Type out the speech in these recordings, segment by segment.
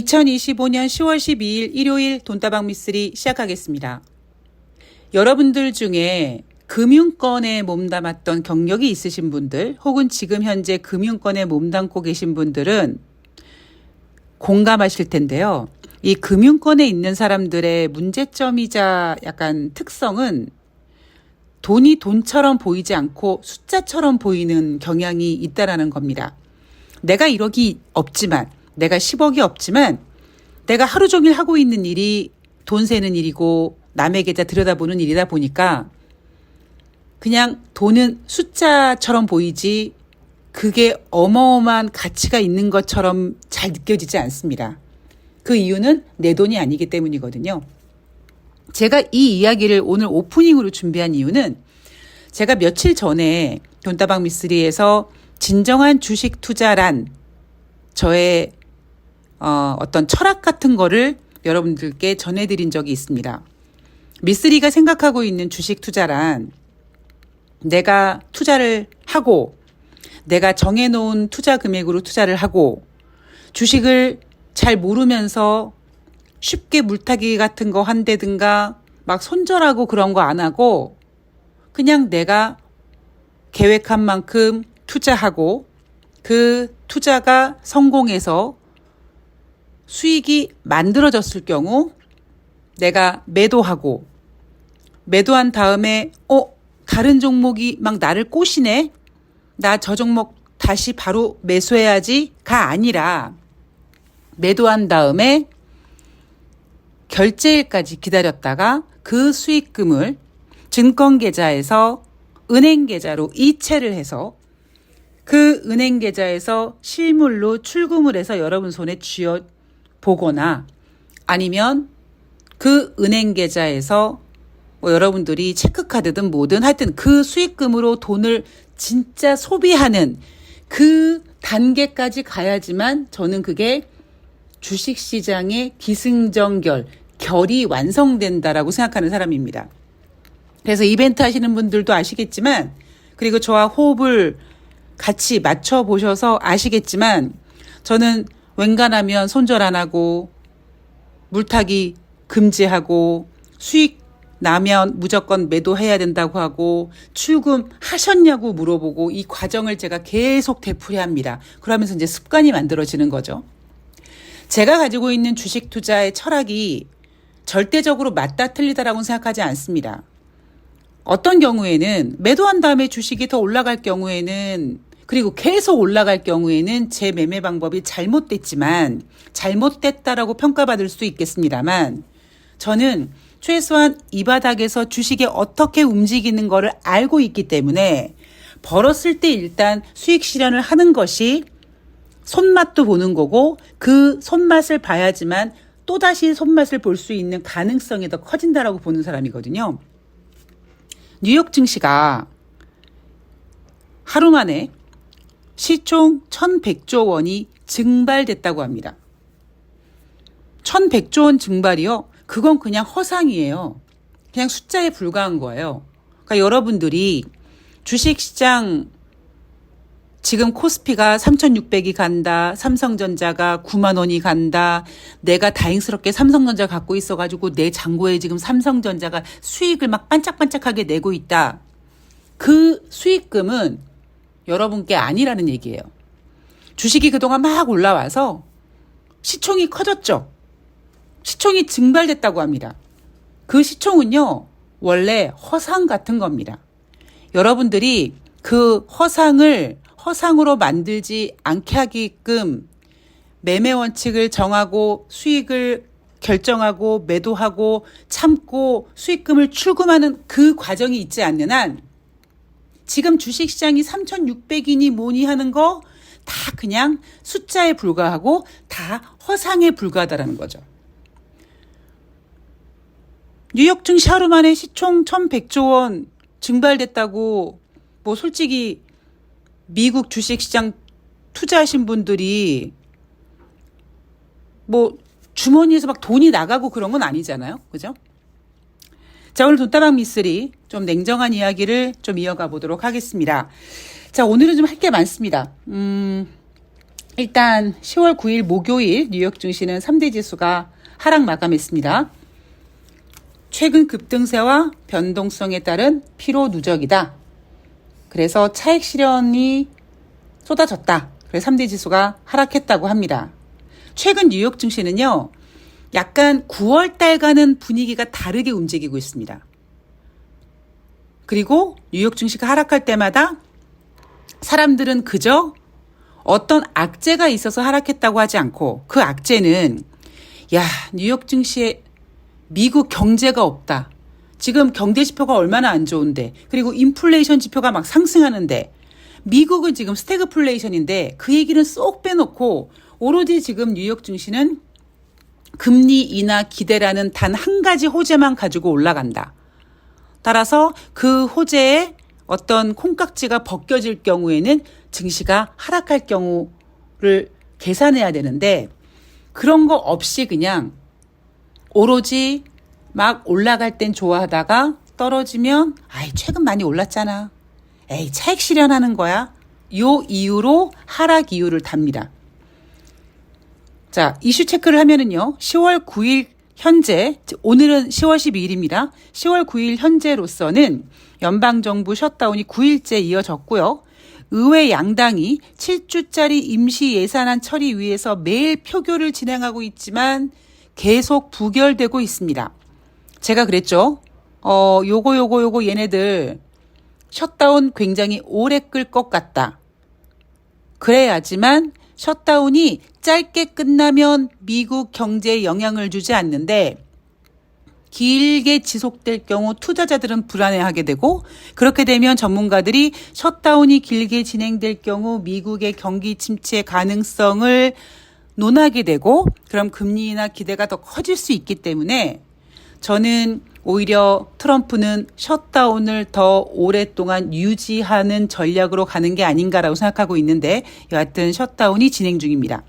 2025년 10월 12일 일요일 돈다방 미쓰리 시작하겠습니다. 여러분들 중에 금융권에 몸담았던 경력이 있으신 분들 혹은 지금 현재 금융권에 몸담고 계신 분들은 공감하실 텐데요. 이 금융권에 있는 사람들의 문제점이자 약간 특성은 돈이 돈처럼 보이지 않고 숫자처럼 보이는 경향이 있다라는 겁니다. 내가 1억이 없지만, 내가 10억이 없지만 내가 하루 종일 하고 있는 일이 돈 세는 일이고 남의 계좌 들여다보는 일이다 보니까 그냥 돈은 숫자처럼 보이지 그게 어마어마한 가치가 있는 것처럼 잘 느껴지지 않습니다. 그 이유는 내 돈이 아니기 때문이거든요. 제가 이 이야기를 오늘 오프닝으로 준비한 이유는 제가 며칠 전에 돈다방 미쓰리에서 진정한 주식 투자란 저의 어떤 철학 같은 거를 여러분들께 전해드린 적이 있습니다. 미쓰리가 생각하고 있는 주식 투자란 내가 투자를 하고 내가 정해놓은 투자 금액으로 투자를 하고 주식을 잘 모르면서 쉽게 물타기 같은 거 한다든가 막 손절하고 그런 거 안 하고 그냥 내가 계획한 만큼 투자하고 그 투자가 성공해서 수익이 만들어졌을 경우 내가 매도하고 매도한 다음에 다른 종목이 막 나를 꼬시네. 나 저 종목 다시 바로 매수해야지가 아니라 매도한 다음에 결제일까지 기다렸다가 그 수익금을 증권계좌에서 은행계좌로 이체를 해서 그 은행계좌에서 실물로 출금을 해서 여러분 손에 쥐어 보거나 아니면 그 은행계좌에서 여러분들이 체크카드든 뭐든 하여튼 그 수익금으로 돈을 진짜 소비하는 그 단계까지 가야지만 저는 그게 주식시장의 기승전결, 결이 완성된다라고 생각하는 사람입니다. 그래서 이벤트 하시는 분들도 아시겠지만 그리고 저와 호흡을 같이 맞춰보셔서 아시겠지만 저는 웬간하면 손절 안 하고 물타기 금지하고 수익 나면 무조건 매도해야 된다고 하고 출금하셨냐고 물어보고 이 과정을 제가 계속 되풀이합니다. 그러면서 이제 습관이 만들어지는 거죠. 제가 가지고 있는 주식 투자의 철학이 절대적으로 맞다 틀리다라고 생각하지 않습니다. 어떤 경우에는 매도한 다음에 주식이 더 올라갈 경우에는 그리고 계속 올라갈 경우에는 제 매매 방법이 잘못됐지만 잘못됐다라고 평가받을 수 있겠습니다만 저는 최소한 이 바닥에서 주식이 어떻게 움직이는 거를 알고 있기 때문에 벌었을 때 일단 수익 실현을 하는 것이 손맛도 보는 거고 그 손맛을 봐야지만 또다시 손맛을 볼 수 있는 가능성이 더 커진다라고 보는 사람이거든요. 뉴욕 증시가 하루 만에 시총 1100조 원이 증발됐다고 합니다. 1100조 원 증발이요? 그건 그냥 허상이에요. 그냥 숫자에 불과한 거예요. 그러니까 여러분들이 주식시장 지금 코스피가 3,600이 간다. 삼성전자가 9만 원이 간다. 내가 다행스럽게 삼성전자 갖고 있어가지고 내 잔고에 지금 삼성전자가 수익을 막 반짝반짝하게 내고 있다. 그 수익금은 여러분께 아니라는 얘기예요. 주식이 그동안 막 올라와서 시총이 커졌죠. 시총이 증발됐다고 합니다. 그 시총은요, 원래 허상 같은 겁니다. 여러분들이 그 허상으로 만들지 않게 하게끔 매매 원칙을 정하고 수익을 결정하고 매도하고 참고 수익금을 출금하는 그 과정이 있지 않는 한 지금 주식시장이 3,600이니 뭐니 하는 거 다 그냥 숫자에 불과하고 다 허상에 불과하다라는 거죠. 뉴욕 증시 하루 만에 시총 1,100조 원 증발됐다고 뭐 솔직히 미국 주식시장 투자하신 분들이 뭐 주머니에서 막 돈이 나가고 그런 건 아니잖아요. 그죠? 자, 오늘 돈다방 미쓰리 좀 냉정한 이야기를 좀 이어가 보도록 하겠습니다. 자, 오늘은 좀 할 게 많습니다. 일단 10월 9일 목요일 뉴욕 증시는 3대 지수가 하락 마감했습니다. 최근 급등세와 변동성에 따른 피로 누적이다. 그래서 차익 실현이 쏟아졌다. 그래서 3대 지수가 하락했다고 합니다. 최근 뉴욕 증시는요, 약간 9월 달과는 분위기가 다르게 움직이고 있습니다. 그리고 뉴욕 증시가 하락할 때마다 사람들은 그저 어떤 악재가 있어서 하락했다고 하지 않고 그 악재는 뉴욕 증시에 미국 경제가 없다. 지금 경제 지표가 얼마나 안 좋은데, 그리고 인플레이션 지표가 막 상승하는데, 미국은 지금 스태그플레이션인데 그 얘기는 쏙 빼놓고 오로지 지금 뉴욕 증시는 금리 인하 기대라는 단 한 가지 호재만 가지고 올라간다. 따라서 그 호재에 어떤 콩깍지가 벗겨질 경우에는 증시가 하락할 경우를 계산해야 되는데, 그런 거 없이 그냥 오로지 막 올라갈 땐 좋아하다가 떨어지면 최근 많이 올랐잖아. 차익 실현하는 거야. 요 이유로 하락 이유를 답니다. 자, 이슈 체크를 하면은요. 10월 9일 현재, 오늘은 10월 12일입니다. 10월 9일 현재로서는 연방정부 셧다운이 9일째 이어졌고요. 의회 양당이 7주짜리 임시 예산안 처리 위해서 매일 표결을 진행하고 있지만 계속 부결되고 있습니다. 제가 그랬죠. 요거 얘네들 셧다운 굉장히 오래 끌 것 같다. 그래야지만 셧다운이 짧게 끝나면 미국 경제에 영향을 주지 않는데 길게 지속될 경우 투자자들은 불안해하게 되고, 그렇게 되면 전문가들이 셧다운이 길게 진행될 경우 미국의 경기 침체 가능성을 논하게 되고, 그럼 금리 인하 기대가 더 커질 수 있기 때문에 저는 오히려 트럼프는 셧다운을 더 오랫동안 유지하는 전략으로 가는 게 아닌가라고 생각하고 있는데, 여하튼 셧다운이 진행 중입니다.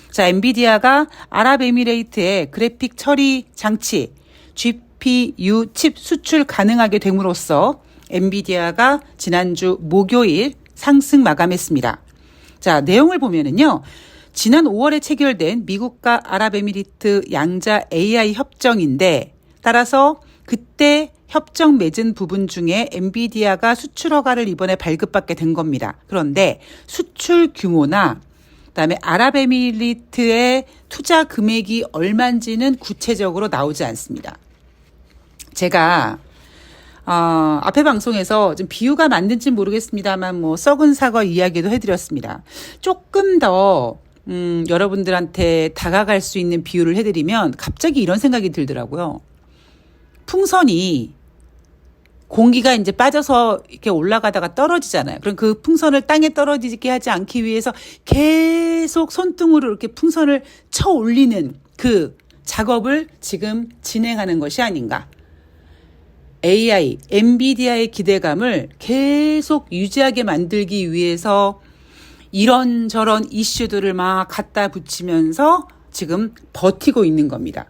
자, 엔비디아가 아랍에미레이트에 그래픽 처리 장치 GPU 칩 수출 가능하게 됨으로써 엔비디아가 지난주 목요일 상승 마감했습니다. 자, 내용을 보면은요. 지난 5월에 체결된 미국과 아랍에미리트 양자 AI 협정인데, 따라서 그때 협정 맺은 부분 중에 엔비디아가 수출 허가를 이번에 발급받게 된 겁니다. 그런데 수출 규모나 그다음에 아랍에미리트의 투자 금액이 얼마인지는 구체적으로 나오지 않습니다. 제가 앞에 방송에서 좀 비유가 맞는지 모르겠습니다만 썩은 사과 이야기도 해드렸습니다. 조금 더 여러분들한테 다가갈 수 있는 비유를 해드리면 갑자기 이런 생각이 들더라고요. 풍선이 공기가 이제 빠져서 이렇게 올라가다가 떨어지잖아요. 그럼 그 풍선을 땅에 떨어지게 하지 않기 위해서 계속 손등으로 이렇게 풍선을 쳐 올리는 그 작업을 지금 진행하는 것이 아닌가. AI, 엔비디아의 기대감을 계속 유지하게 만들기 위해서 이런저런 이슈들을 막 갖다 붙이면서 지금 버티고 있는 겁니다.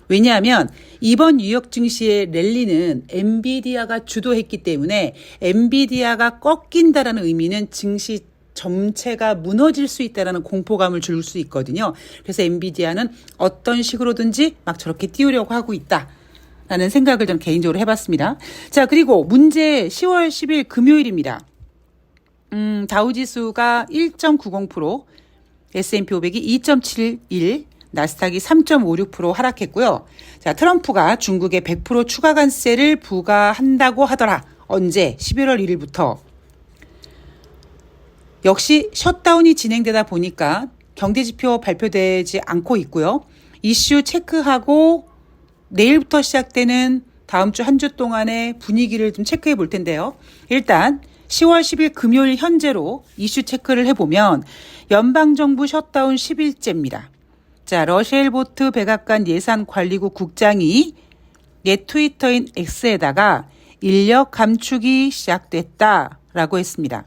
왜냐하면 이번 뉴욕 증시의 랠리는 엔비디아가 주도했기 때문에 엔비디아가 꺾인다라는 의미는 증시 전체가 무너질 수 있다라는 공포감을 줄 수 있거든요. 그래서 엔비디아는 어떤 식으로든지 막 저렇게 띄우려고 하고 있다라는 생각을 좀 개인적으로 해봤습니다. 자, 그리고 문제 10월 10일 금요일입니다. 다우지수가 1.90%, S&P 500이 2.71%, 나스닥이 3.56% 하락했고요. 자, 트럼프가 중국에 100% 추가 관세를 부과한다고 하더라. 언제? 11월 1일부터. 역시 셧다운이 진행되다 보니까 경제지표 발표되지 않고 있고요. 이슈 체크하고 내일부터 시작되는 다음 주 한 주 동안의 분위기를 좀 체크해 볼 텐데요. 일단 10월 10일 금요일 현재로 이슈 체크를 해보면 연방정부 셧다운 10일째입니다. 자, 러셀 보트 백악관 예산관리국 국장이 옛 트위터인 X에다가 인력 감축이 시작됐다라고 했습니다.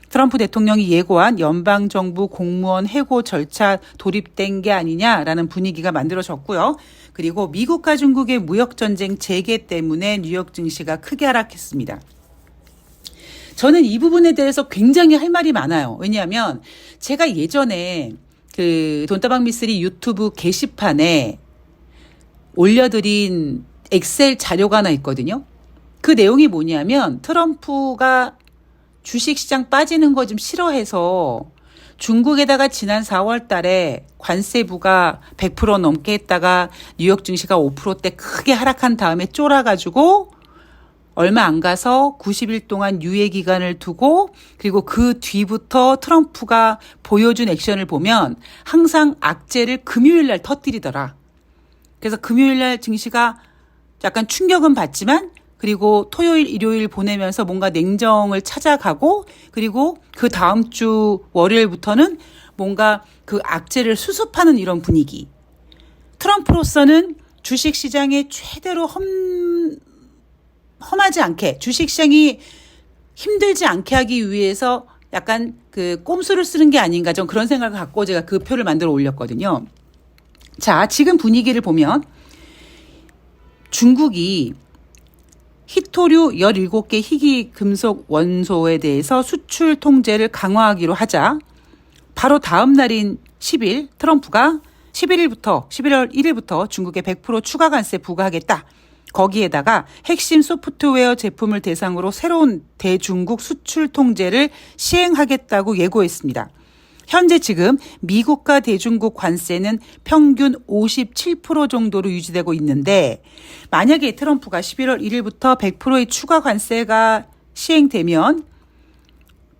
트럼프 대통령이 예고한 연방정부 공무원 해고 절차 돌입된 게 아니냐라는 분위기가 만들어졌고요. 그리고 미국과 중국의 무역전쟁 재개 때문에 뉴욕 증시가 크게 하락했습니다. 저는 이 부분에 대해서 굉장히 할 말이 많아요. 왜냐하면 제가 예전에 그 돈다방 미쓰리 유튜브 게시판에 올려드린 엑셀 자료가 하나 있거든요. 그 내용이 뭐냐면 트럼프가 주식시장 빠지는 거 좀 싫어해서 중국에다가 지난 4월 달에 관세 부과 100% 넘게 했다가 뉴욕 증시가 5%대 크게 하락한 다음에 쫄아가지고 얼마 안 가서 90일 동안 유예 기간을 두고 그리고 그 뒤부터 트럼프가 보여준 액션을 보면 항상 악재를 금요일 날 터뜨리더라. 그래서 금요일 날 증시가 약간 충격은 받지만 그리고 토요일, 일요일 보내면서 뭔가 냉정을 찾아가고 그리고 그 다음 주 월요일부터는 뭔가 그 악재를 수습하는 이런 분위기. 트럼프로서는 주식시장에 최대로 험하지 않게 주식시장이 힘들지 않게 하기 위해서 약간 그 꼼수를 쓰는 게 아닌가 좀 그런 생각을 갖고 제가 그 표를 만들어 올렸거든요. 자, 지금 분위기를 보면 중국이 희토류 17개 희귀 금속 원소에 대해서 수출 통제를 강화하기로 하자 바로 다음 날인 10일 트럼프가 11월 1일부터 중국에 100% 추가 관세 부과하겠다. 거기에다가 핵심 소프트웨어 제품을 대상으로 새로운 대중국 수출 통제를 시행하겠다고 예고했습니다. 현재 지금 미국과 대중국 관세는 평균 57% 정도로 유지되고 있는데 만약에 트럼프가 11월 1일부터 100%의 추가 관세가 시행되면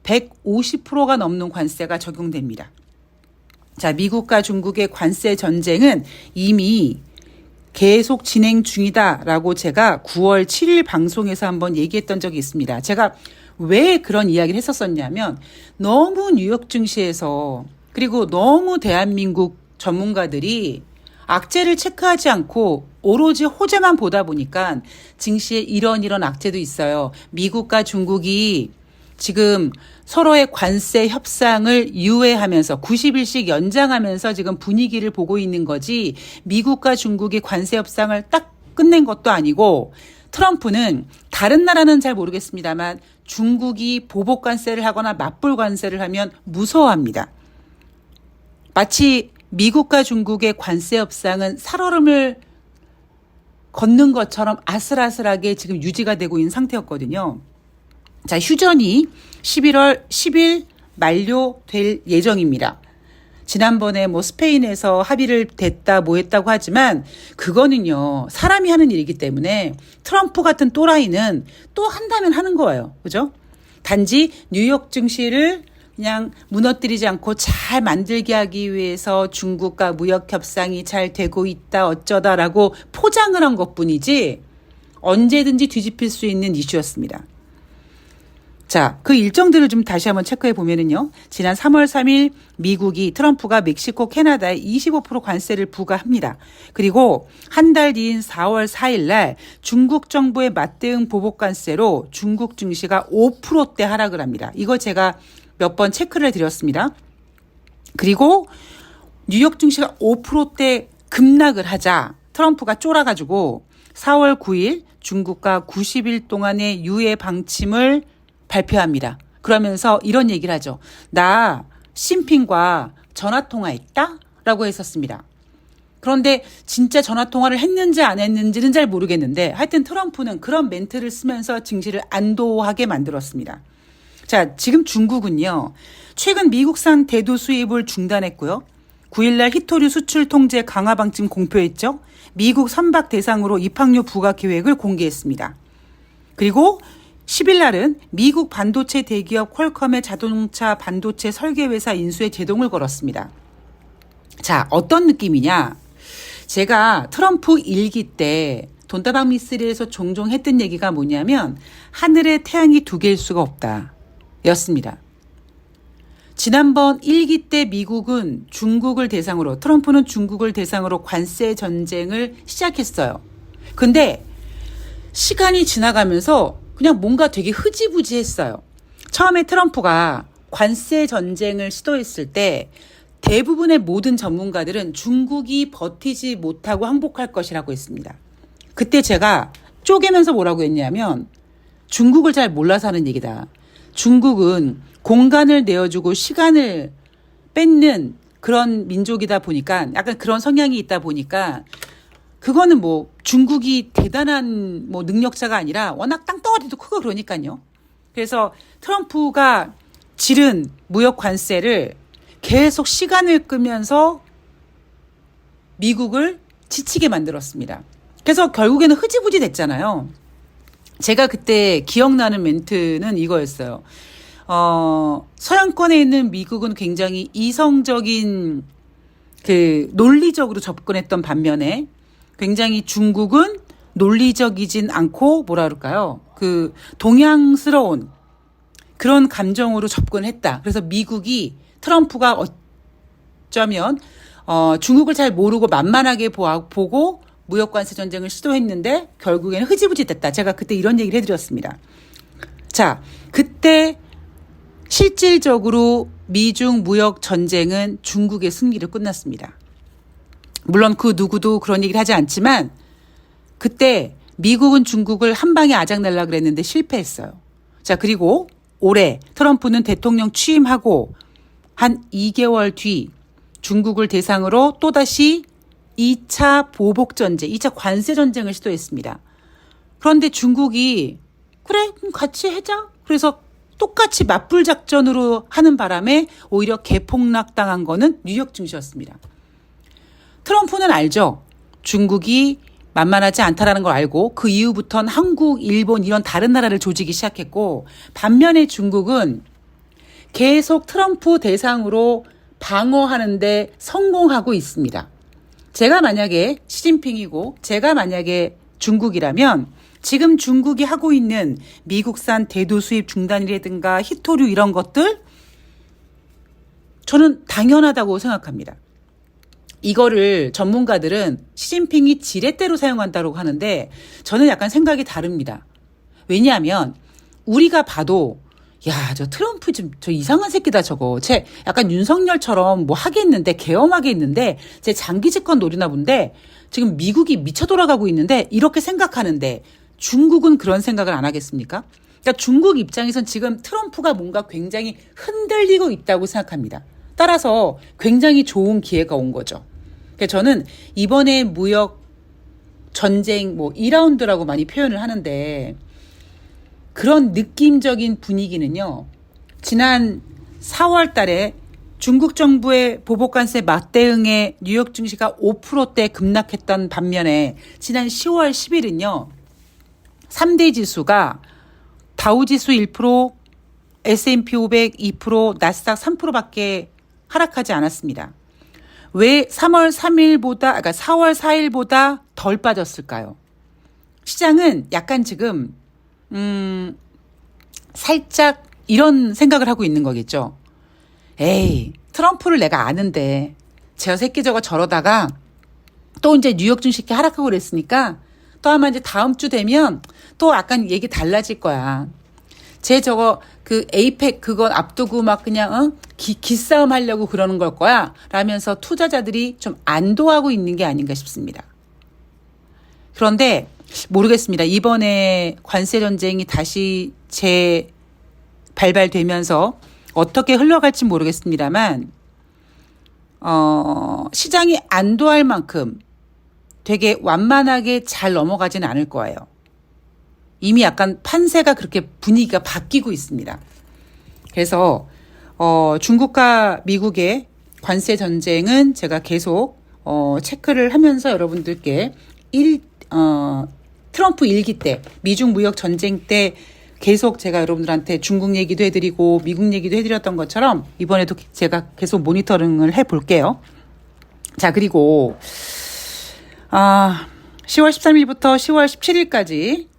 150%가 넘는 관세가 적용됩니다. 자, 미국과 중국의 관세 전쟁은 이미 계속 진행 중이다라고 제가 9월 7일 방송에서 한번 얘기했던 적이 있습니다. 제가 왜 그런 이야기를 했었었냐면 너무 뉴욕 증시에서 그리고 너무 대한민국 전문가들이 악재를 체크하지 않고 오로지 호재만 보다 보니까 증시에 이런 악재도 있어요. 미국과 중국이 지금 서로의 관세 협상을 유예하면서 90일씩 연장하면서 지금 분위기를 보고 있는 거지 미국과 중국의 관세 협상을 딱 끝낸 것도 아니고 트럼프는 다른 나라는 잘 모르겠습니다만 중국이 보복 관세를 하거나 맞불 관세를 하면 무서워합니다. 마치 미국과 중국의 관세 협상은 살얼음을 걷는 것처럼 아슬아슬하게 지금 유지가 되고 있는 상태였거든요. 자, 휴전이 11월 10일 만료될 예정입니다. 지난번에 뭐 스페인에서 합의를 됐다 뭐 했다고 하지만 그거는요 사람이 하는 일이기 때문에 트럼프 같은 또라이는 또 한다면 하는 거예요. 그죠? 단지 뉴욕 증시를 그냥 무너뜨리지 않고 잘 만들게 하기 위해서 중국과 무역 협상이 잘 되고 있다 어쩌다라고 포장을 한 것뿐이지 언제든지 뒤집힐 수 있는 이슈였습니다. 자, 그 일정들을 좀 다시 한번 체크해 보면은요. 지난 3월 3일 미국이 트럼프가 멕시코, 캐나다에 25% 관세를 부과합니다. 그리고 한 달 뒤인 4월 4일 날 중국 정부의 맞대응 보복 관세로 중국 증시가 5%대 하락을 합니다. 이거 제가 몇 번 체크를 해드렸습니다. 그리고 뉴욕 증시가 5%대 급락을 하자 트럼프가 쫄아가지고 4월 9일 중국과 90일 동안의 유예 방침을 발표합니다. 그러면서 이런 얘기를 하죠. 나 시진핑과 전화통화했다? 라고 했었습니다. 그런데 진짜 전화통화를 했는지 안 했는지는 잘 모르겠는데 하여튼 트럼프는 그런 멘트를 쓰면서 증시를 안도하게 만들었습니다. 자, 지금 중국은요. 최근 미국산 대두 수입을 중단했고요. 9일날 희토류 수출 통제 강화 방침 공표했죠. 미국 선박 대상으로 입항료 부과 계획을 공개했습니다. 그리고 10일 날은 미국 반도체 대기업 퀄컴의 자동차 반도체 설계회사 인수에 제동을 걸었습니다. 자, 어떤 느낌이냐? 제가 트럼프 일기 때 돈다방 미쓰리에서 종종 했던 얘기가 뭐냐면 하늘에 태양이 두 개일 수가 없다 였습니다. 지난번 일기 때 미국은 중국을 대상으로 트럼프는 중국을 대상으로 관세 전쟁을 시작했어요. 근데 시간이 지나가면서 그냥 뭔가 되게 흐지부지했어요. 처음에 트럼프가 관세 전쟁을 시도했을 때 대부분의 모든 전문가들은 중국이 버티지 못하고 항복할 것이라고 했습니다. 그때 제가 쪼개면서 뭐라고 했냐면 중국을 잘 몰라서 하는 얘기다. 중국은 공간을 내어주고 시간을 뺏는 그런 민족이다 보니까 약간 그런 성향이 있다 보니까 그거는 뭐 중국이 대단한 뭐 능력자가 아니라 워낙 땅덩어리도 크고 그러니까요. 그래서 트럼프가 지른 무역 관세를 계속 시간을 끄면서 미국을 지치게 만들었습니다. 그래서 결국에는 흐지부지 됐잖아요. 제가 그때 기억나는 멘트는 이거였어요. 서양권에 있는 미국은 굉장히 이성적인 그 논리적으로 접근했던 반면에 굉장히 중국은 논리적이진 않고 뭐라 그럴까요? 그 동양스러운 그런 감정으로 접근했다. 그래서 미국이 트럼프가 어쩌면 중국을 잘 모르고 만만하게 보고 무역관세 전쟁을 시도했는데 결국에는 흐지부지 됐다. 제가 그때 이런 얘기를 해드렸습니다. 자, 그때 실질적으로 미중 무역 전쟁은 중국의 승리로 끝났습니다. 물론 그 누구도 그런 얘기를 하지 않지만 그때 미국은 중국을 한 방에 아작내려고 그랬는데 실패했어요. 자, 그리고 올해 트럼프는 대통령 취임하고 한 2개월 뒤 중국을 대상으로 또다시 2차 보복전쟁, 2차 관세전쟁을 시도했습니다. 그런데 중국이 그래 그럼 같이 하자. 그래서 똑같이 맞불 작전으로 하는 바람에 오히려 개폭락당한 거는 뉴욕 증시였습니다. 트럼프는 알죠. 중국이 만만하지 않다라는 걸 알고 그 이후부터는 한국, 일본 이런 다른 나라를 조지기 시작했고 반면에 중국은 계속 트럼프 대상으로 방어하는데 성공하고 있습니다. 제가 만약에 시진핑이고 제가 만약에 중국이라면 지금 중국이 하고 있는 미국산 대두 수입 중단이라든가 희토류 이런 것들 저는 당연하다고 생각합니다. 이거를 전문가들은 시진핑이 지렛대로 사용한다고 하는데 저는 약간 생각이 다릅니다. 왜냐하면 우리가 봐도 야, 저 트럼프 저 이상한 새끼다 저거. 쟤 약간 윤석열처럼 뭐 하겠는데 계엄하겠는데 쟤 장기 집권 노리나 본데 지금 미국이 미쳐 돌아가고 있는데 이렇게 생각하는데 중국은 그런 생각을 안 하겠습니까? 그러니까 중국 입장에선 지금 트럼프가 뭔가 굉장히 흔들리고 있다고 생각합니다. 따라서 굉장히 좋은 기회가 온 거죠. 그래서 저는 이번에 무역 전쟁 뭐 2라운드라고 많이 표현을 하는데 그런 느낌적인 분위기는요. 지난 4월 달에 중국 정부의 보복관세 맞대응에 뉴욕 증시가 5%대 급락했던 반면에 지난 10월 10일은요. 3대 지수가 다우지수 1%, S&P 500 2%, 나스닥 3%밖에 하락하지 않았습니다. 왜 3월 3일보다, 그러니까 4월 4일보다 덜 빠졌을까요? 시장은 약간 지금 살짝 이런 생각을 하고 있는 거겠죠. 에이, 트럼프를 내가 아는데 저 새끼 저러다가 또 이제 뉴욕 증시 하락하고 그랬으니까 또 아마 이제 다음 주 되면 또 약간 얘기 달라질 거야. 쟤 그 에이펙 그거 앞두고 막 그냥 기싸움 하려고 그러는 걸 거야 라면서 투자자들이 좀 안도하고 있는 게 아닌가 싶습니다. 그런데 모르겠습니다. 이번에 관세 전쟁이 다시 재발발되면서 어떻게 흘러갈지 모르겠습니다만 시장이 안도할 만큼 되게 완만하게 잘 넘어가지는 않을 거예요. 이미 약간 판세가 그렇게 분위기가 바뀌고 있습니다. 그래서 중국과 미국의 관세 전쟁은 제가 계속 체크를 하면서 여러분들께 트럼프 일기 때 미중 무역 전쟁 때 계속 제가 여러분들한테 중국 얘기도 해드리고 미국 얘기도 해드렸던 것처럼 이번에도 제가 계속 모니터링을 해볼게요. 자, 그리고 10월 13일부터 10월 17일까지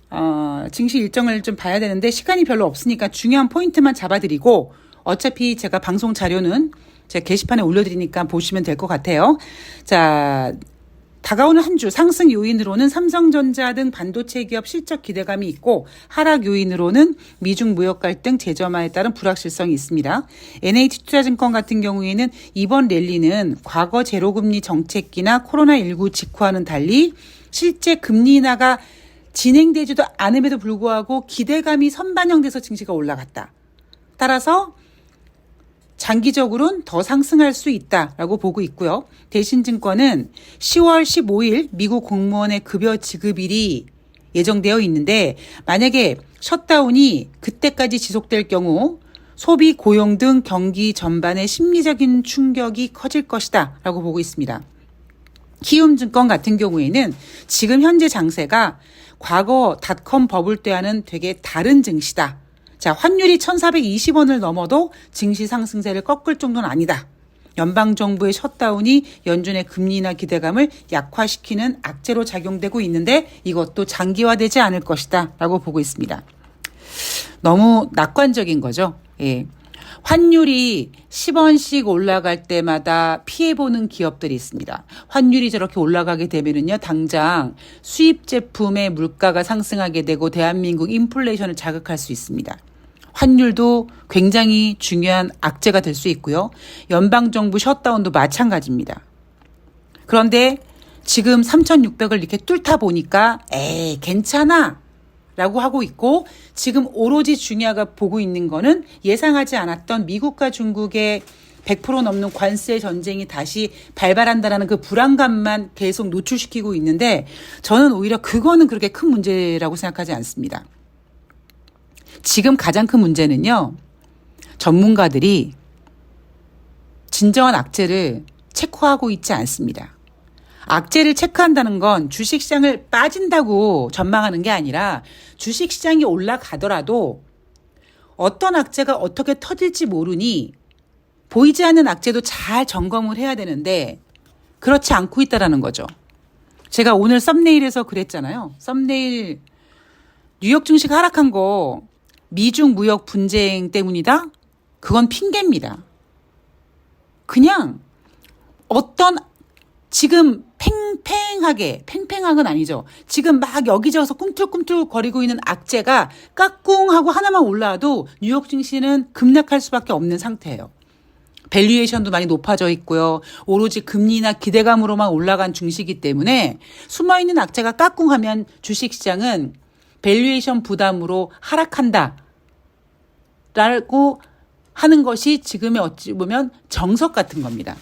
증시 일정을 좀 봐야 되는데 시간이 별로 없으니까 중요한 포인트만 잡아드리고 어차피 제가 방송 자료는 제가 게시판에 올려드리니까 보시면 될 것 같아요. 자, 다가오는 한 주 상승 요인으로는 삼성전자 등 반도체 기업 실적 기대감이 있고 하락 요인으로는 미중 무역 갈등 재점화에 따른 불확실성이 있습니다. NH투자증권 같은 경우에는 이번 랠리는 과거 제로금리 정책기나 코로나19 직후와는 달리 실제 금리 인하가 진행되지도 않음에도 불구하고 기대감이 선반영돼서 증시가 올라갔다. 따라서 장기적으로는 더 상승할 수 있다라고 보고 있고요. 대신증권은 10월 15일 미국 공무원의 급여 지급일이 예정되어 있는데 만약에 셧다운이 그때까지 지속될 경우 소비, 고용 등 경기 전반의 심리적인 충격이 커질 것이다 라고 보고 있습니다. 키움증권 같은 경우에는 지금 현재 장세가 과거 닷컴 버블 때와는 되게 다른 증시다. 자, 환율이 1,420원을 넘어도 증시 상승세를 꺾을 정도는 아니다. 연방정부의 셧다운이 연준의 금리나 기대감을 약화시키는 악재로 작용되고 있는데 이것도 장기화되지 않을 것이다 라고 보고 있습니다. 너무 낙관적인 거죠. 예. 환율이 10원씩 올라갈 때마다 피해보는 기업들이 있습니다. 환율이 저렇게 올라가게 되면은요, 당장 수입 제품의 물가가 상승하게 되고 대한민국 인플레이션을 자극할 수 있습니다. 환율도 굉장히 중요한 악재가 될 수 있고요. 연방정부 셧다운도 마찬가지입니다. 그런데 지금 3,600을 이렇게 뚫다 보니까 에이 괜찮아 라고 하고 있고 지금 오로지 중요하게 보고 있는 거는 예상하지 않았던 미국과 중국의 100% 넘는 관세 전쟁이 다시 발발한다라는 그 불안감만 계속 노출시키고 있는데 저는 오히려 그거는 그렇게 큰 문제라고 생각하지 않습니다. 지금 가장 큰 문제는요. 전문가들이 진정한 악재를 체크하고 있지 않습니다. 악재를 체크한다는 건 주식시장을 빠진다고 전망하는 게 아니라 주식시장이 올라가더라도 어떤 악재가 어떻게 터질지 모르니 보이지 않는 악재도 잘 점검을 해야 되는데 그렇지 않고 있다라는 거죠. 제가 오늘 썸네일에서 그랬잖아요. 썸네일 뉴욕 증시가 하락한 거 미중 무역 분쟁 때문이다? 그건 핑계입니다. 그냥 어떤 지금 팽팽한 아니죠. 지금 막 여기저기서 꿈틀꿈틀 거리고 있는 악재가 까꿍하고 하나만 올라와도 뉴욕 증시는 급락할 수밖에 없는 상태예요. 밸류에이션도 많이 높아져 있고요. 오로지 금리나 기대감으로만 올라간 증시이기 때문에 숨어있는 악재가 까꿍하면 주식시장은 밸류에이션 부담으로 하락한다. 라고 하는 것이 지금의 어찌 보면 정석 같은 겁니다.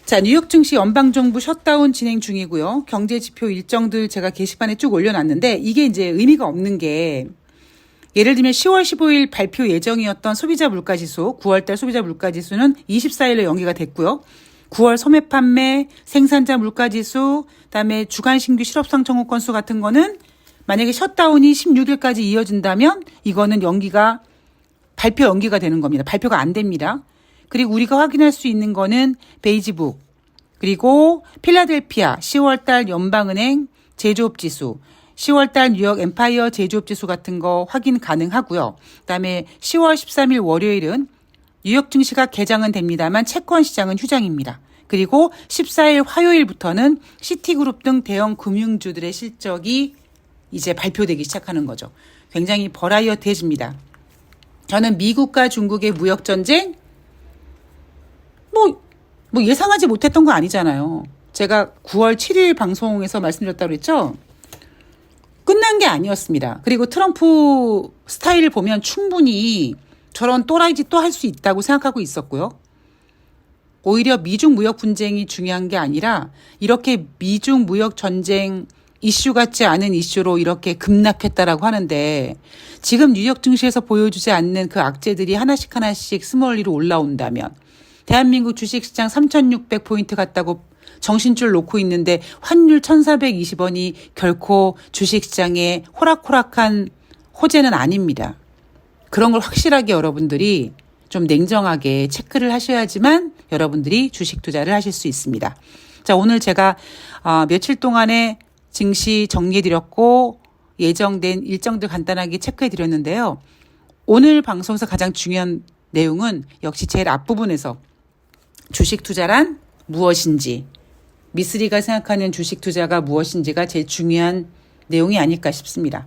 자, 뉴욕 증시 연방정부 셧다운 진행 중이고요. 경제지표 일정들 제가 게시판에 쭉 올려놨는데 이게 이제 의미가 없는 게 예를 들면 10월 15일 발표 예정이었던 소비자 물가지수, 9월달 소비자 물가지수는 24일에 연기가 됐고요. 9월 소매 판매, 생산자 물가지수, 그다음에 주간 신규 실업상 청구 건수 같은 거는 만약에 셧다운이 16일까지 이어진다면 이거는 발표 연기가 되는 겁니다. 발표가 안 됩니다. 그리고 우리가 확인할 수 있는 거는 베이지북, 그리고 필라델피아 10월달 연방은행 제조업지수, 10월달 뉴욕 엠파이어 제조업지수 같은 거 확인 가능하고요. 그다음에 10월 13일 월요일은 뉴욕 증시가 개장은 됩니다만 채권 시장은 휴장입니다. 그리고 14일 화요일부터는 시티그룹 등 대형 금융주들의 실적이 이제 발표되기 시작하는 거죠. 굉장히 버라이어티해집니다. 저는 미국과 중국의 무역전쟁 뭐 예상하지 못했던 거 아니잖아요. 제가 9월 7일 방송에서 말씀드렸다고 그랬죠. 끝난 게 아니었습니다. 그리고 트럼프 스타일을 보면 충분히 저런 또라이 짓 또 할 수 있다고 생각하고 있었고요. 오히려 미중 무역 분쟁이 중요한 게 아니라 이렇게 미중 무역 전쟁 이슈 같지 않은 이슈로 이렇게 급락했다라고 하는데 지금 뉴욕 증시에서 보여주지 않는 그 악재들이 하나씩 스몰 위로 올라온다면 대한민국 주식시장 3,600포인트 갔다고 정신줄 놓고 있는데 환율 1,420원이 결코 주식시장의 호락호락한 호재는 아닙니다. 그런 걸 확실하게 여러분들이 좀 냉정하게 체크를 하셔야지만 여러분들이 주식 투자를 하실 수 있습니다. 자, 오늘 제가 며칠 동안에 증시 정리해드렸고 예정된 일정들 간단하게 체크해드렸는데요. 오늘 방송에서 가장 중요한 내용은 역시 제일 앞부분에서 주식 투자란 무엇인지, 미쓰리가 생각하는 주식 투자가 무엇인지가 제일 중요한 내용이 아닐까 싶습니다.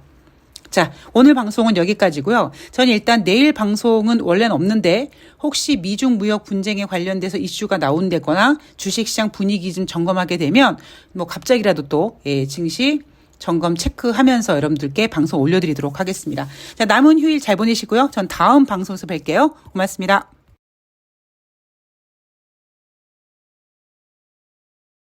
자, 오늘 방송은 여기까지고요. 저는 일단 내일 방송은 원래는 없는데 혹시 미중 무역 분쟁에 관련돼서 이슈가 나온다거나 주식시장 분위기 좀 점검하게 되면 뭐 갑자기라도 또 증시 점검 체크하면서 여러분들께 방송 올려드리도록 하겠습니다. 자, 남은 휴일 잘 보내시고요. 전 다음 방송에서 뵐게요. 고맙습니다.